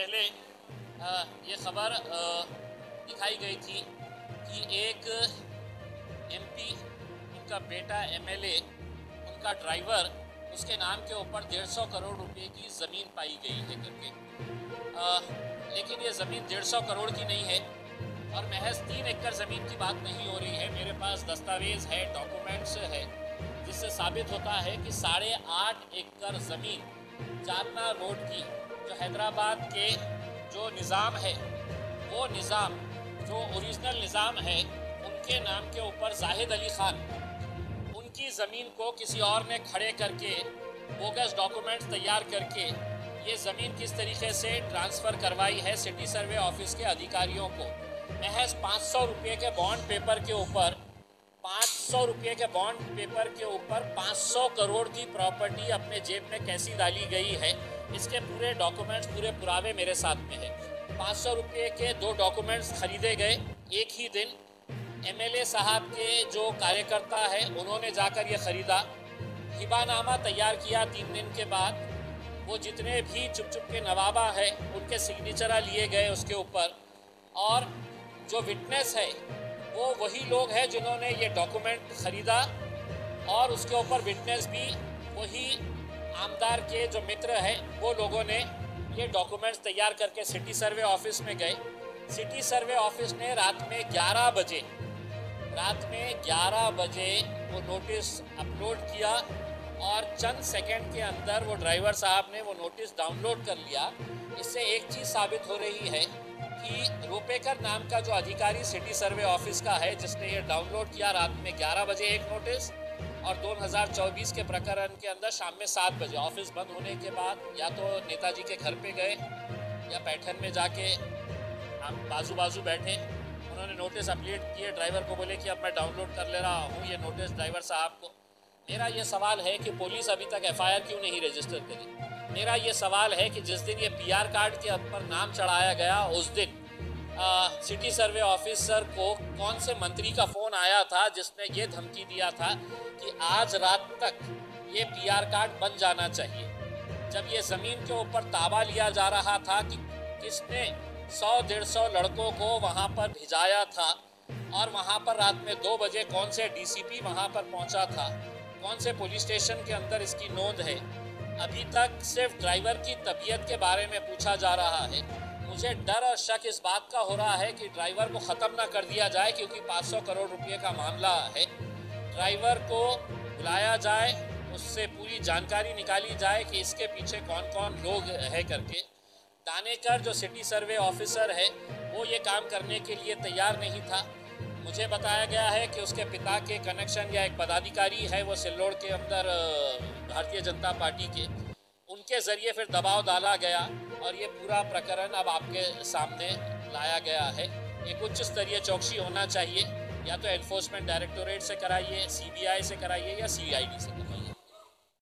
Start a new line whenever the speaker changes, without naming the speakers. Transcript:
पहले ये खबर दिखाई गई थी कि एक एमपी, उनका बेटा एमएलए, उनका ड्राइवर, उसके नाम के ऊपर 150 करोड़ रुपए की ज़मीन पाई गई है करके। लेकिन ये ज़मीन 150 करोड़ की नहीं है और महज 3 एकड़ ज़मीन की बात नहीं हो रही है। मेरे पास दस्तावेज़ है, डॉक्यूमेंट्स है, जिससे साबित होता है कि 8.5 एकड़ ज़मीन जालना रोड की, जो हैदराबाद के जो निज़ाम है, वो निज़ाम जो ओरिजिनल निज़ाम है, उनके नाम के ऊपर जाहिद अली ख़ान, उनकी ज़मीन को किसी और ने खड़े करके बोगस डॉक्यूमेंट्स तैयार करके ये ज़मीन किस तरीके से ट्रांसफ़र करवाई है सिटी सर्वे ऑफिस के अधिकारियों को। महज 500 रुपये के बॉन्ड पेपर के ऊपर 500 रुपये के बॉन्ड पेपर के ऊपर 500 करोड़ की प्रॉपर्टी अपने जेब में कैसी डाली गई है, इसके पूरे डॉक्यूमेंट्स, पूरे पुरावे मेरे साथ में है। 500 रुपये के 2 डॉक्यूमेंट्स खरीदे गए एक ही दिन। एमएलए साहब के जो कार्यकर्ता है, उन्होंने जाकर ये ख़रीदा, हिबानामा तैयार किया। 3 दिन के बाद वो जितने भी चुप चुप के नवाबा है, उनके सिग्नेचर लिए गए उसके ऊपर, और जो विटनेस है वो वही लोग हैं जिन्होंने ये डॉक्यूमेंट ख़रीदा, और उसके ऊपर विटनेस भी वही आमदार के जो मित्र हैं, वो लोगों ने ये डॉक्यूमेंट्स तैयार करके सिटी सर्वे ऑफिस में गए। सिटी सर्वे ऑफिस ने रात में 11 बजे वो नोटिस अपलोड किया और चंद सेकंड के अंदर वो ड्राइवर साहब ने वो नोटिस डाउनलोड कर लिया। इससे एक चीज़ साबित हो रही है कि रुपेकर नाम का जो अधिकारी सिटी सर्वे ऑफिस का है, जिसने ये डाउनलोड किया रात में 11 बजे एक नोटिस, और 2024 के प्रकरण के अंदर शाम में 7 बजे ऑफिस बंद होने के बाद या तो नेताजी के घर पे गए या पैठन में जाके हम बाजू बैठे, उन्होंने नोटिस अपलोड किए, ड्राइवर को बोले कि अब मैं डाउनलोड कर ले रहा हूँ ये नोटिस ड्राइवर साहब को। मेरा ये सवाल है कि पुलिस अभी तक एफआईआर क्यों नहीं रजिस्टर करी। मेरा ये सवाल है कि जिस दिन ये पीआर कार्ड के ऊपर नाम चढ़ाया गया, उस दिन सिटी सर्वे ऑफिसर को कौन से मंत्री का फ़ोन आया था जिसने ये धमकी दिया था कि आज रात तक ये पीआर कार्ड बन जाना चाहिए। जब ये ज़मीन के ऊपर ताबा लिया जा रहा था कि किसने 100-150 लड़कों को वहाँ पर भिजाया था, और वहाँ पर रात में 2 बजे कौन से डीसीपी वहाँ पर पहुँचा था, कौन से पुलिस स्टेशन के अंदर इसकी नोंद है। अभी तक सिर्फ ड्राइवर की तबीयत के बारे में पूछा जा रहा है। मुझे डर और शक इस बात का हो रहा है कि ड्राइवर को ख़त्म ना कर दिया जाए, क्योंकि 500 करोड़ रुपये का मामला है। ड्राइवर को बुलाया जाए, उससे पूरी जानकारी निकाली जाए कि इसके पीछे कौन कौन लोग है करके। दानेकर जो सिटी सर्वे ऑफिसर है, वो ये काम करने के लिए तैयार नहीं था। मुझे बताया गया है कि उसके पिता के कनेक्शन या एक पदाधिकारी है, वो सिल्लोड़ के अंदर भारतीय जनता पार्टी के, उनके ज़रिए फिर दबाव डाला गया और ये पूरा प्रकरण अब आपके सामने लाया गया है। एक उच्च स्तरीय चौकसी होना चाहिए, या तो एनफोर्समेंट डायरेक्टोरेट से कराइए, सीबीआई से कराइए या सीआईडी से कराइए।